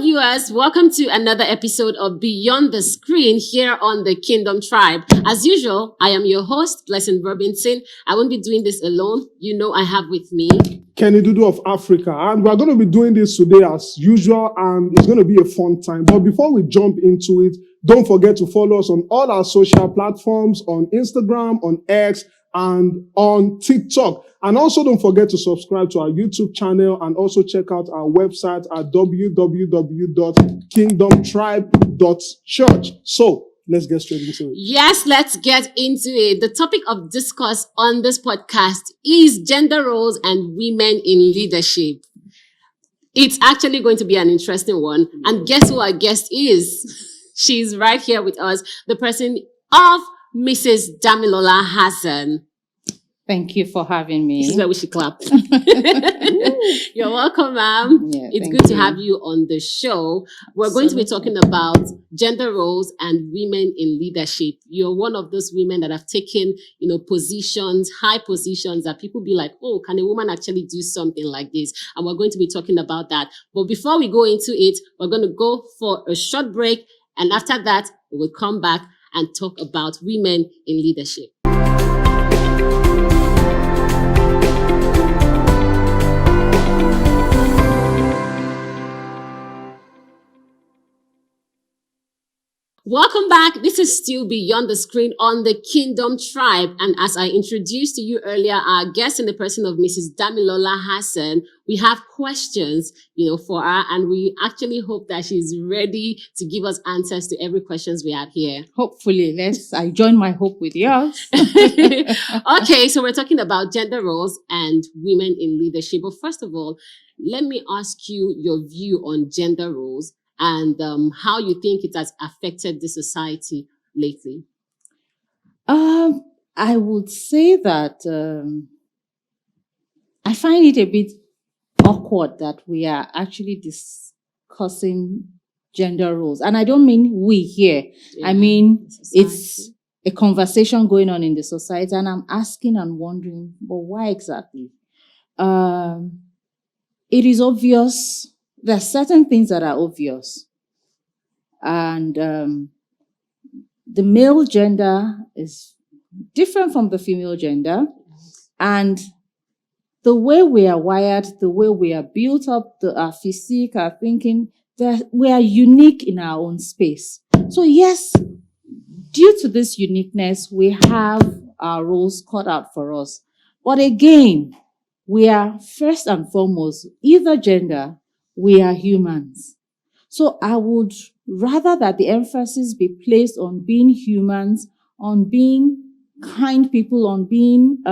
viewers, welcome to another episode of Beyond the Screen here on the Kingdom Tribe. As usual, I am your host, Blessing Robinson. I won't be doing this alone. You know I have with me Kenny Dudu of Africa, and we're going to be doing this today as usual, and it's going to be a fun time. But before we jump into it, don't forget to follow us on all our social platforms, on Instagram, on X, and on TikTok. And also don't forget to subscribe to our YouTube channel and also check out our website at www.kingdomtribe.church. So let's get straight into it. Yes, let's get into it. The topic of discourse on this podcast is gender roles and women in leadership. It's actually going to be an interesting one. And guess who our guest is? She's right here with us, the person of Mrs. Damilola Hassan. Thank you for having me. This is where we should clap. You're welcome, ma'am. Yeah, it's good to have you on the show. We're going to be talking about gender roles and women in leadership. You're one of those women that have taken, positions, high positions that people be like, oh, can a woman actually do something like this? And we're going to be talking about that. But before we go into it, we're going to go for a short break. And after that, we will come back and talk about women in leadership. Welcome back. This is still Beyond the Screen on the Kingdom Tribe. And as I introduced to you earlier, our guest in the person of Mrs. Damilola Hassan, we have questions, for her. And we actually hope that she's ready to give us answers to every questions we have here. Hopefully. I join my hope with yours. Okay, so we're talking about gender roles and women in leadership. But first of all, let me ask you your view on gender roles and how you think it has affected the society lately. I would say that I find it a bit awkward that we are actually discussing gender roles. And I don't mean we here. Yeah, I mean, it's a conversation going on in the society. And I'm asking and wondering, but why exactly? It is obvious. There are certain things that are obvious. And the male gender is different from the female gender. And the way we are wired, the way we are built up, our physique, our thinking, we are unique in our own space. So yes, due to this uniqueness, we have our roles cut out for us. But again, we are first and foremost, either gender, we are humans. So I would rather that the emphasis be placed on being humans, on being kind people, on being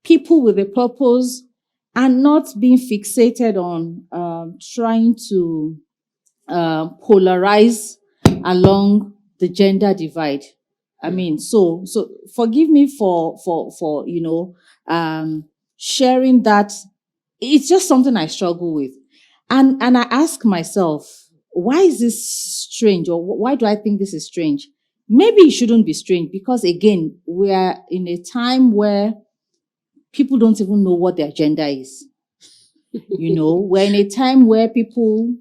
people with a purpose, and not being fixated on trying to polarize along the gender divide. I mean, so forgive me for sharing that. It's just something I struggle with. And I ask myself, why is this strange? Or why do I think this is strange? Maybe it shouldn't be strange because, again, we are in a time where people don't even know what their gender is. We're in a time where people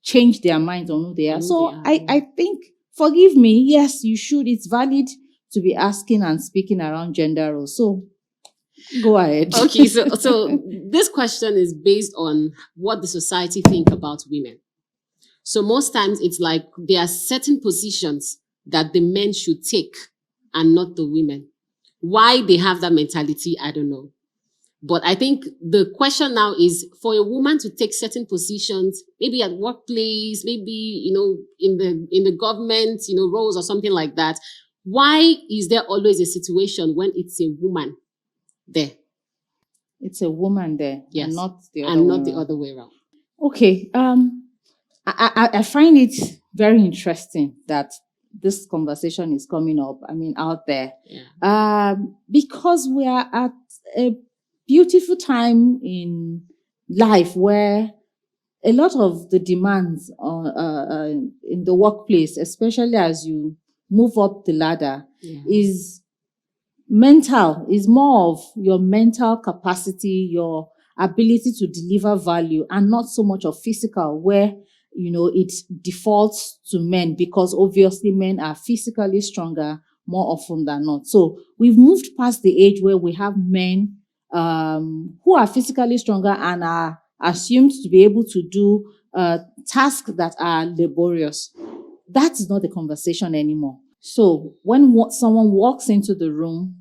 change their minds on who they are. So I think, forgive me, yes, you should. It's valid to be asking and speaking around gender roles. So go ahead. Okay, so this question is based on what the society think about women. So most times it's like there are certain positions that the men should take and not the women. Why they have that mentality, I don't know. But I think the question now is for a woman to take certain positions, maybe at workplace, maybe, in the government, roles or something like that. Why is there always a situation when it's a woman there? It's a woman there, yes, and not the other way around. Okay, I find it very interesting that this conversation is coming up. I mean, out there, because we are at a beautiful time in life where a lot of the demands in the workplace, especially as you move up the ladder, is mental, is more of your mental capacity, your ability to deliver value, and not so much of physical, where it defaults to men because obviously men are physically stronger more often than not. So we've moved past the age where we have men who are physically stronger and are assumed to be able to do tasks that are laborious. That is not the conversation anymore. So when someone walks into the room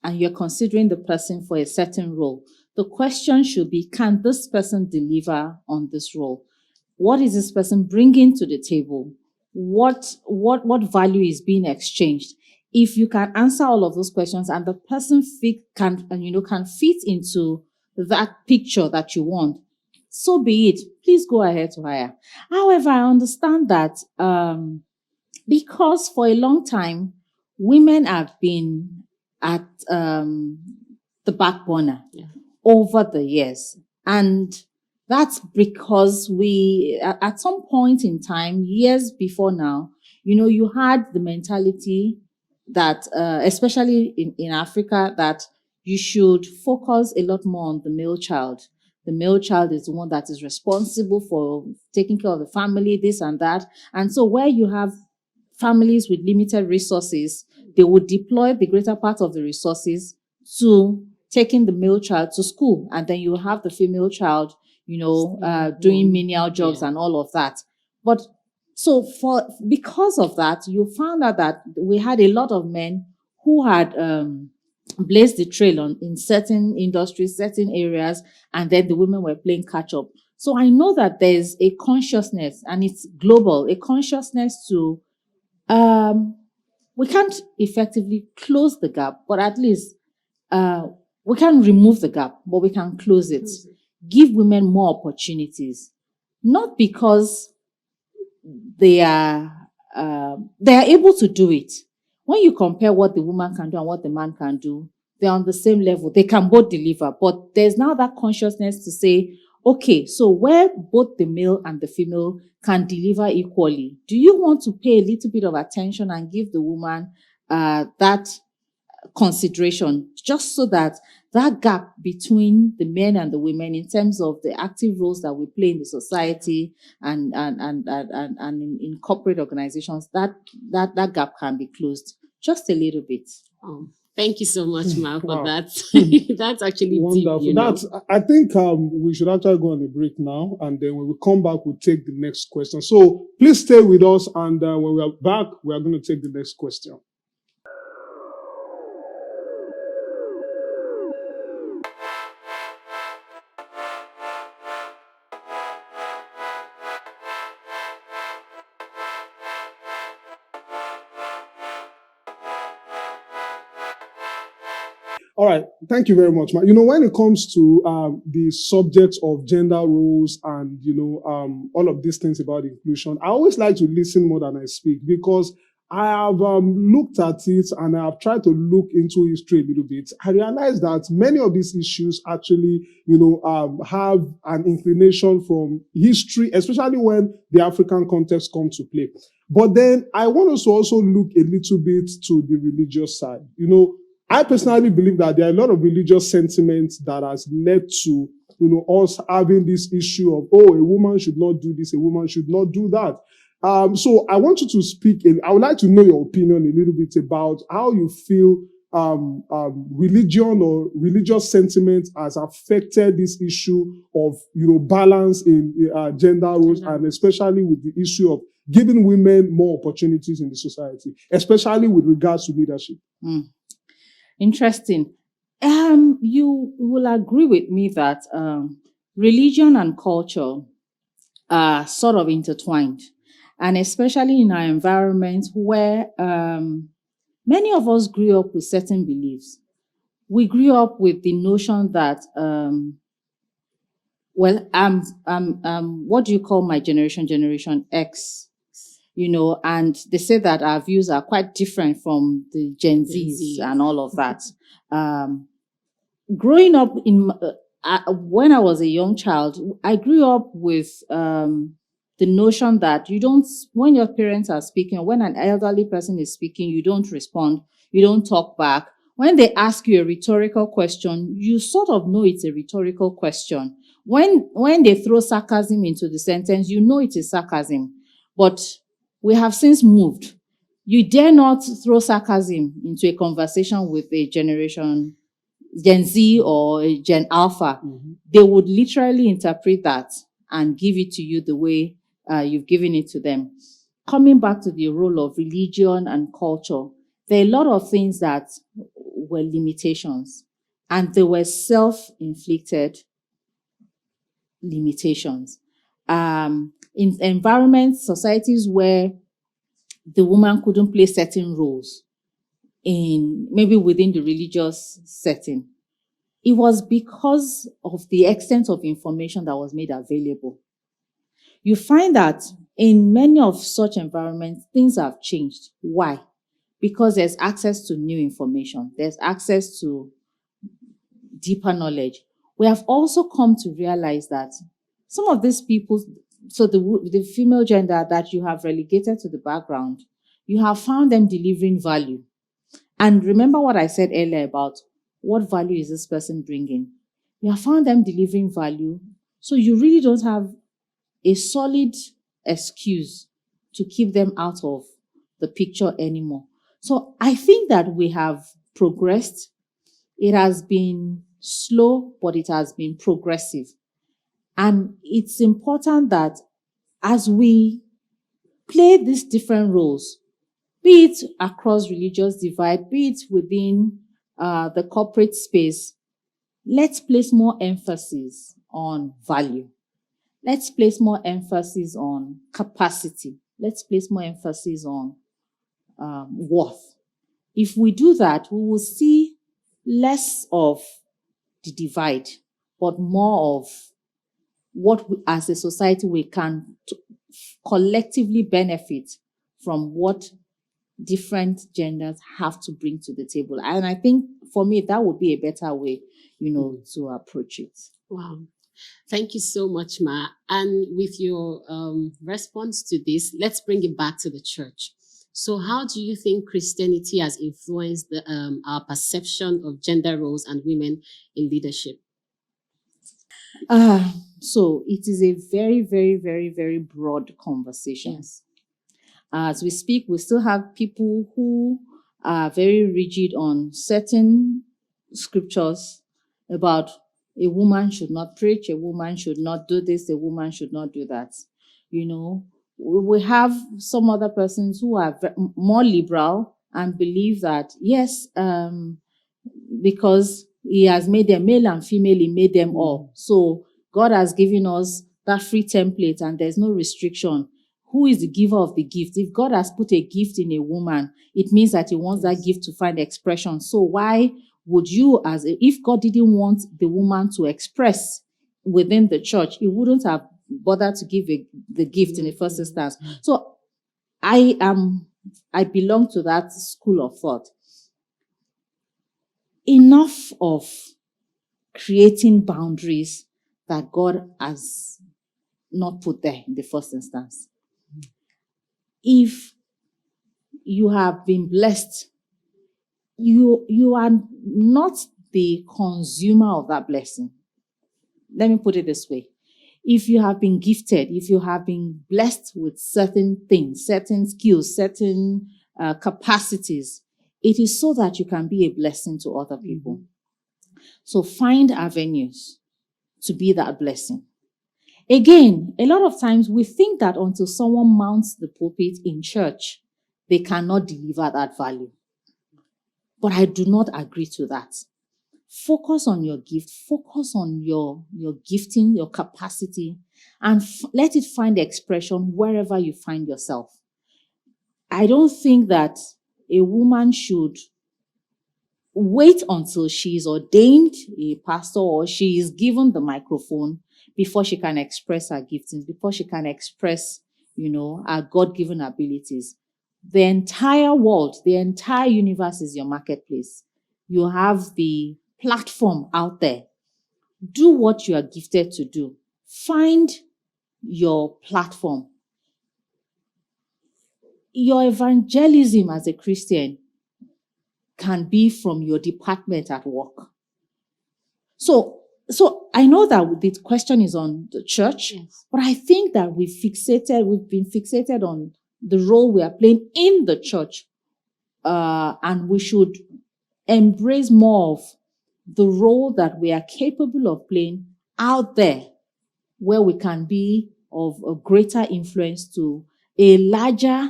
and you're considering the person for a certain role, the question should be, can this person deliver on this role? What is this person bringing to the table? What value is being exchanged? If you can answer all of those questions and the person can fit into that picture that you want, so be it. Please go ahead to hire. However, I understand that because for a long time, women have been at the back burner over the years. And that's because at some point in time, years before now, you had the mentality that, especially in Africa, that you should focus a lot more on the male child. The male child is the one that is responsible for taking care of the family, this and that. And so where you have families with limited resources, they would deploy the greater part of the resources to taking the male child to school. And then you have the female child, doing menial jobs and all of that. But so because of that, you found out that we had a lot of men who had blazed the trail in certain industries, certain areas, and then the women were playing catch up. So I know that there's a consciousness, and it's global, a consciousness to, we can't effectively close the gap, but at least we can remove the gap, but we can close it. Give women more opportunities, not because they are able to do it. When you compare what the woman can do and what the man can do, they're on the same level. They can both deliver, but there's now that consciousness to say, okay, so where both the male and the female can deliver equally, do you want to pay a little bit of attention and give the woman that consideration, just so that gap between the men and the women in terms of the active roles that we play in the society and in corporate organizations, that gap can be closed just a little bit. Thank you so much, Ma, for that. That's actually wonderful. deep. I think we should actually go on a break now, and then when we come back, we'll take the next question. So please stay with us, and when we are back, we are going to take the next question. All right. Thank you very much, Matt. When it comes to the subject of gender roles and, all of these things about inclusion, I always like to listen more than I speak, because I have looked at it and I have tried to look into history a little bit. I realized that many of these issues actually, have an inclination from history, especially when the African context comes to play. But then I want us to also look a little bit to the religious side. I personally believe that there are a lot of religious sentiments that has led to, us having this issue of, a woman should not do this, a woman should not do that. So I want you to speak, I would like to know your opinion a little bit about how you feel religion or religious sentiment has affected this issue of, balance in gender roles, and especially with the issue of giving women more opportunities in the society, especially with regards to leadership. Interesting. You will agree with me that religion and culture are sort of intertwined, and especially in our environment where many of us grew up with certain beliefs. We grew up with the notion that, what do you call my generation? Generation X. And they say that our views are quite different from the Gen Zs and all of that. Growing up when I was a young child, I grew up with the notion that when your parents are speaking, or when an elderly person is speaking, you don't respond, you don't talk back. When they ask you a rhetorical question, you sort of know it's a rhetorical question. When they throw sarcasm into the sentence, you know it is sarcasm. But we have since moved. You dare not throw sarcasm into a conversation with a generation Gen Z or a Gen Alpha. They would literally interpret that and give it to you the way you've given it to them. Coming back to the role of religion and culture, there are a lot of things that were limitations, and they were self-inflicted limitations. In environments, societies where the woman couldn't play certain roles, in maybe within the religious setting, it was because of the extent of information that was made available. You find that in many of such environments, things have changed. Why? Because there's access to new information. There's access to deeper knowledge. We have also come to realize that some of these people, so the female gender that you have relegated to the background, you have found them delivering value. And remember what I said earlier about what value is this person bringing? You have found them delivering value, so you really don't have a solid excuse to keep them out of the picture anymore. So I think that we have progressed. It has been slow, but it has been progressive. And it's important that as we play these different roles, be it across religious divide, be it within the corporate space, let's place more emphasis on value. Let's place more emphasis on capacity. Let's place more emphasis on worth. If we do that, we will see less of the divide, but more of what we, as a society we can collectively benefit from what different genders have to bring to the table. And I think for me, that would be a better way, to approach it. Wow. Thank you so much, Ma. And with your response to this, let's bring it back to the church. So how do you think Christianity has influenced our perception of gender roles and women in leadership? So it is a very, very, very, very broad conversation. Yes. As we speak, we still have people who are very rigid on certain scriptures about a woman should not preach, a woman should not do this, a woman should not do that. We have some other persons who are more liberal and believe that, yes, because he has made them male and female, he made them all. So God has given us that free template and there's no restriction. Who is the giver of the gift? If God has put a gift in a woman, it means that he wants that gift to find expression. So why would you, if God didn't want the woman to express within the church, he wouldn't have bothered to give the gift in the first instance. So I belong to that school of thought. Enough of creating boundaries that God has not put there in the first instance. If you have been blessed, you are not the consumer of that blessing. Let me put it this way. If you have been gifted, if you have been blessed with certain things, certain skills, certain capacities, it is so that you can be a blessing to other people. So find avenues to be that blessing. Again, a lot of times we think that until someone mounts the pulpit in church, they cannot deliver that value. But I do not agree to that. Focus on your gift, focus on your gifting, your capacity, and let it find expression wherever you find yourself. I don't think that a woman should wait until she is ordained a pastor or she is given the microphone before she can express her giftings, before she can express, her God-given abilities. The entire world, the entire universe is your marketplace. You have the platform out there. Do what you are gifted to do. Find your platform. Your evangelism as a Christian can be from your department at work. So So I know that the question is on the church, Yes. but I think that we've been fixated on the role we are playing in the church. And we should embrace more of the role that we are capable of playing out there, where we can be of a greater influence to a larger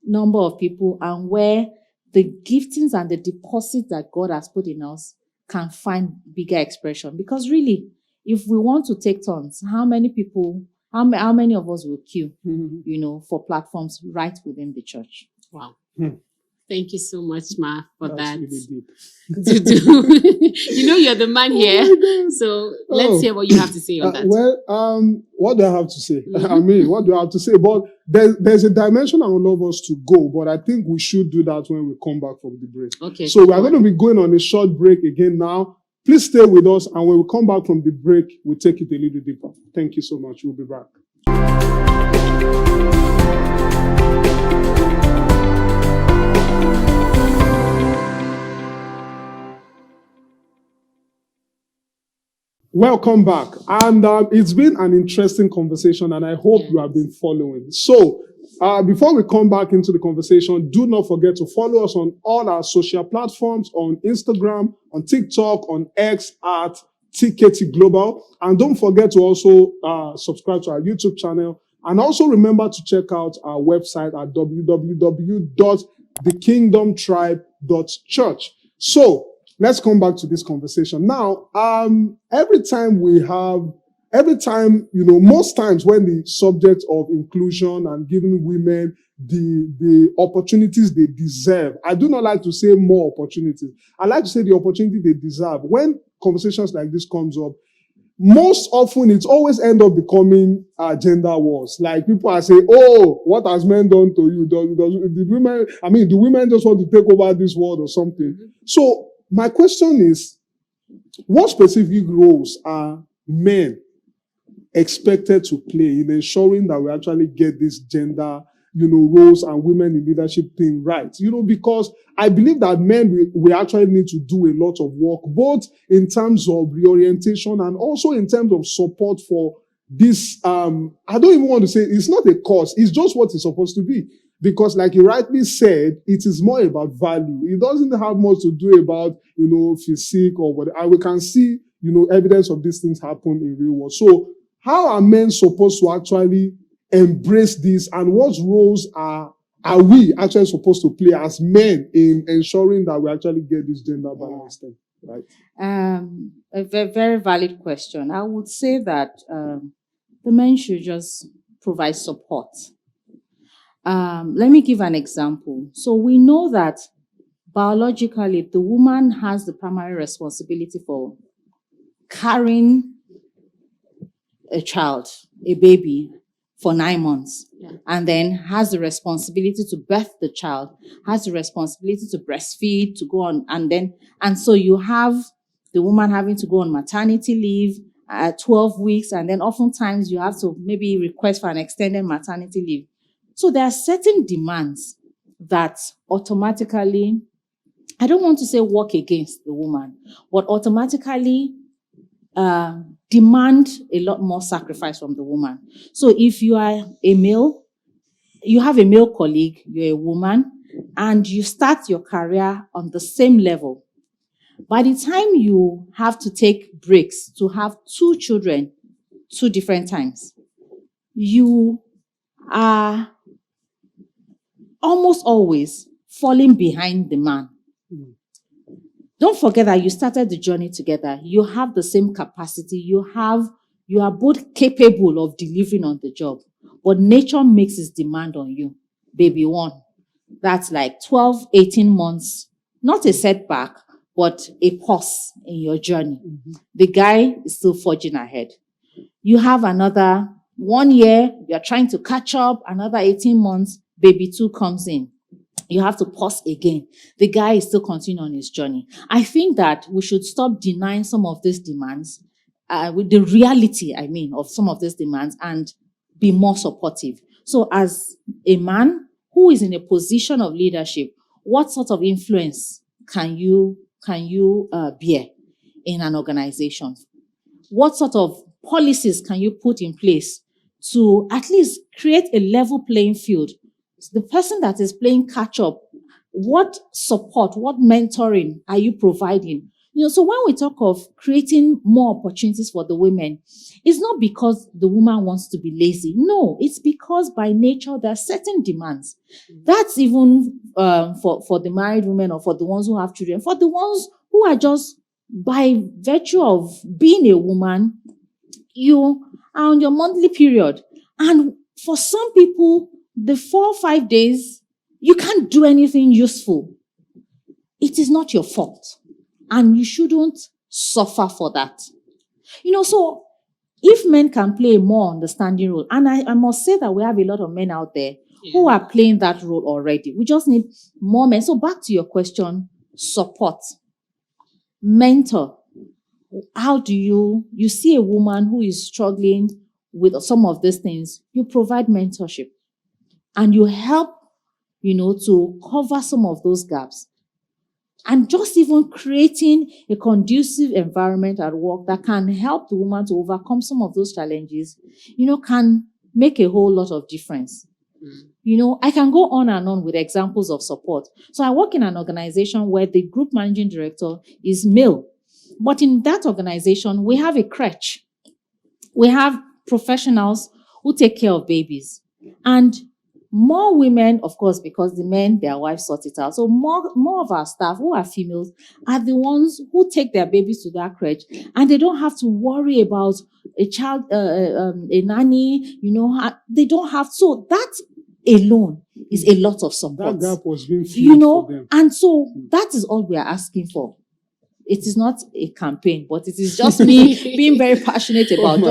number of people, and where the giftings and the deposits that God has put in us can find bigger expression. Because really, if we want to take turns, how many of us will queue, for platforms right within the church? Wow. Thank you so much, Ma, for That's that. really deep. You're the man here. So let's hear what you have to say on that. What do I have to say? I mean, what do I have to say? But there's a dimension I would love us to go, but I think we should do that when we come back from the break. Okay. So we are going to be going on a short break again now. Please stay with us, and when we come back from the break, we'll take it a little deeper. Thank you so much. We'll be back. Welcome back. And it's been an interesting conversation, and I hope you have been following. So, before we come back into the conversation, do not forget to follow us on all our social platforms, on Instagram, on TikTok, on X at TKT Global. And don't forget to also subscribe to our YouTube channel. And also remember to check out our website at www.thekingdomtribe.church. So, let's come back to this conversation. Now, most times when the subject of inclusion and giving women the opportunities they deserve, I do not like to say more opportunities. I like to say the opportunity they deserve. When conversations like this comes up, most often it's always end up becoming gender wars. Like people are saying, "Oh, what has men done to you? Do women just want to take over this world or something?" Mm-hmm. So my question is, what specific roles are men expected to play in ensuring that we actually get this gender, roles and women in leadership thing right? Because I believe that men, we actually need to do a lot of work, both in terms of reorientation and also in terms of support for this. I don't even want to say it's not a cause. It's just what it's supposed to be. Because like you rightly said, it is more about value. It doesn't have much to do about, physique or whatever. And we can see, evidence of these things happen in real world. So how are men supposed to actually embrace this, and what roles are we actually supposed to play as men in ensuring that we actually get this gender balance thing, right? A very, very valid question. I would say that the men should just provide support. Let me give an example. So we know that biologically, the woman has the primary responsibility for carrying a child, a baby, for 9 months, and then has the responsibility to birth the child, has the responsibility to breastfeed, to go on, and so you have the woman having to go on maternity leave at 12 weeks, and then oftentimes you have to maybe request for an extended maternity leave. So there are certain demands that automatically, I don't want to say work against the woman, but automatically demand a lot more sacrifice from the woman. So if you are a male, you have a male colleague, you're a woman, and you start your career on the same level. By the time you have to take breaks to have 2 children 2 different times, you are almost always falling behind the man. Don't forget that you started the journey together. You have the same capacity. You are both capable of delivering on the job. But nature makes its demand on you. Baby 1. That's like 12, 18 months. Not a setback, but a pause in your journey. Mm-hmm. The guy is still forging ahead. You have another 1 year. You're trying to catch up. Another 18 months. Baby 2 comes in. You have to pause again. The guy is still continuing on his journey. I think that we should stop denying some of these demands, with the reality, of some of these demands, and be more supportive. So as a man who is in a position of leadership, what sort of influence can you bear in an organization? What sort of policies can you put in place to at least create a level playing field? The person that is playing catch up, what support, what mentoring are you providing? So when we talk of creating more opportunities for the women, it's not because the woman wants to be lazy. No, it's because by nature there are certain demands. That's even for the married women or for the ones who have children. For the ones who are just by virtue of being a woman, you are on your monthly period. And for some people, the 4 or 5 days, you can't do anything useful. It is not your fault. And you shouldn't suffer for that. So if men can play a more understanding role, and I must say that we have a lot of men out there who are playing that role already. We just need more men. So back to your question, support, mentor. How do you see a woman who is struggling with some of these things? You provide mentorship and you help, to cover some of those gaps. And just even creating a conducive environment at work that can help the woman to overcome some of those challenges, can make a whole lot of difference. I can go on and on with examples of support. So I work in an organization where the group managing director is male. But in that organization, we have a crèche. We have professionals who take care of babies. And more women, of course, because the men, their wives sort it out. So more of our staff who are females are the ones who take their babies to that crèche, and they don't have to worry about a child, a nanny, they don't have. So that alone is a lot of support. That gap was being filled for them. And so that is all we are asking for. It is not a campaign, but it is just me being very passionate about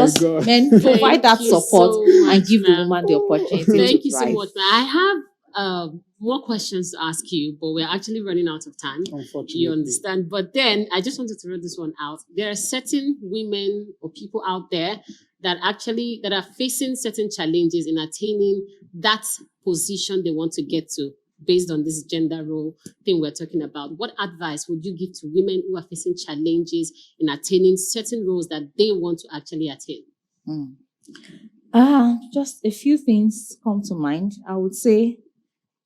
men provide that support and give the woman the opportunity to Thank you thrive. so much, ma'am. I have more questions to ask you, but we're actually running out of time. Unfortunately. You understand? But then I just wanted to read this one out. There are certain women or people out there that are facing certain challenges in attaining that position they want to get to, based on this gender role thing we're talking about. What advice would you give to women who are facing challenges in attaining certain roles that they want to actually attain? Just a few things come to mind. I would say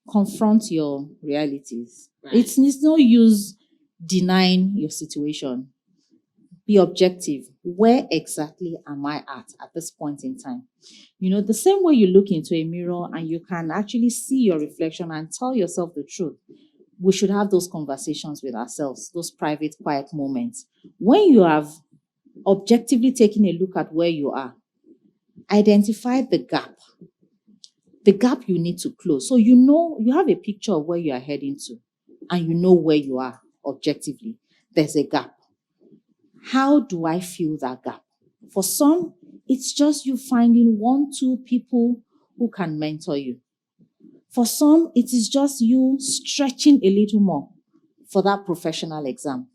confront your realities. Right. It's no use denying your situation. Be objective. Where exactly am I at this point in time? The same way you look into a mirror and you can actually see your reflection and tell yourself the truth. We should have those conversations with ourselves, those private, quiet moments. When you have objectively taken a look at where you are, identify the gap you need to close. So you have a picture of where you are heading to, and you know where you are objectively. There's a gap. How do I fill that gap? For some, it's just you finding 1-2 people who can mentor you. For some, it is just you stretching a little more for that professional exam.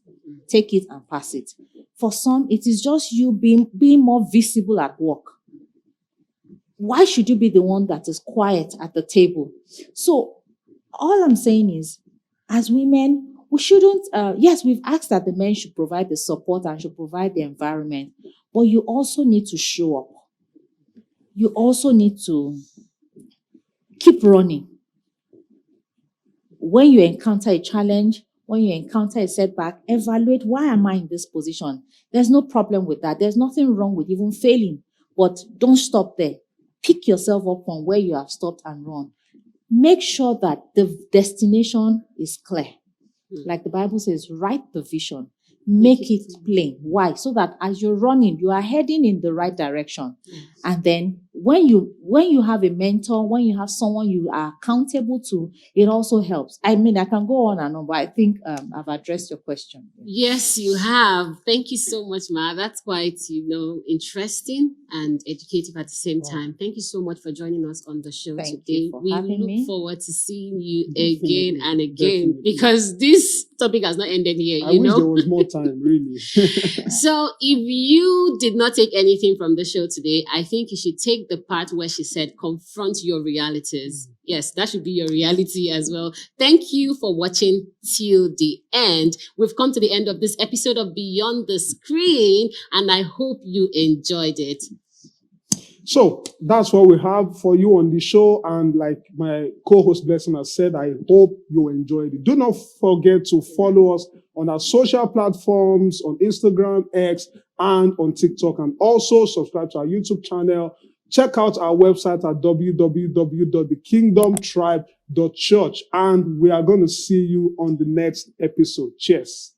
Take it and pass it. For some, it is just you being more visible at work. Why should you be the one that is quiet at the table? So all I'm saying is, as women, we shouldn't, yes, we've asked that the men should provide the support and should provide the environment, but you also need to show up. You also need to keep running. When you encounter a challenge, when you encounter a setback, evaluate, why am I in this position? There's no problem with that. There's nothing wrong with even failing, but don't stop there. Pick yourself up from where you have stopped and run. Make sure that the destination is clear. Like the Bible says, write the vision, make it plain. Why? So that as you're running, you are heading in the right direction. And then when you have a mentor, when you have someone you are accountable to, it also helps. I mean, I can go on and on, but I think I've addressed your question. Yes, you have. Thank you so much, Ma. That's quite, interesting and educative at the same time. Thank you so much for joining us on the show Thank today. you for having me. Look forward to seeing you again and again, because this topic has not ended here. I wish there was more time, really. So if you did not take anything from the show today, I think you should take the part where she said, confront your realities. Yes, that should be your reality as well. Thank you for watching till the end. We've come to the end of this episode of Beyond the Screen, and I hope you enjoyed it. So that's what we have for you on the show. And like my co-host Blessing has said, I hope you enjoyed it. Do not forget to follow us on our social platforms, on Instagram, X, and on TikTok. And also subscribe to our YouTube channel. Check out our website at www.thekingdomtribe.church. And we are going to see you on the next episode. Cheers.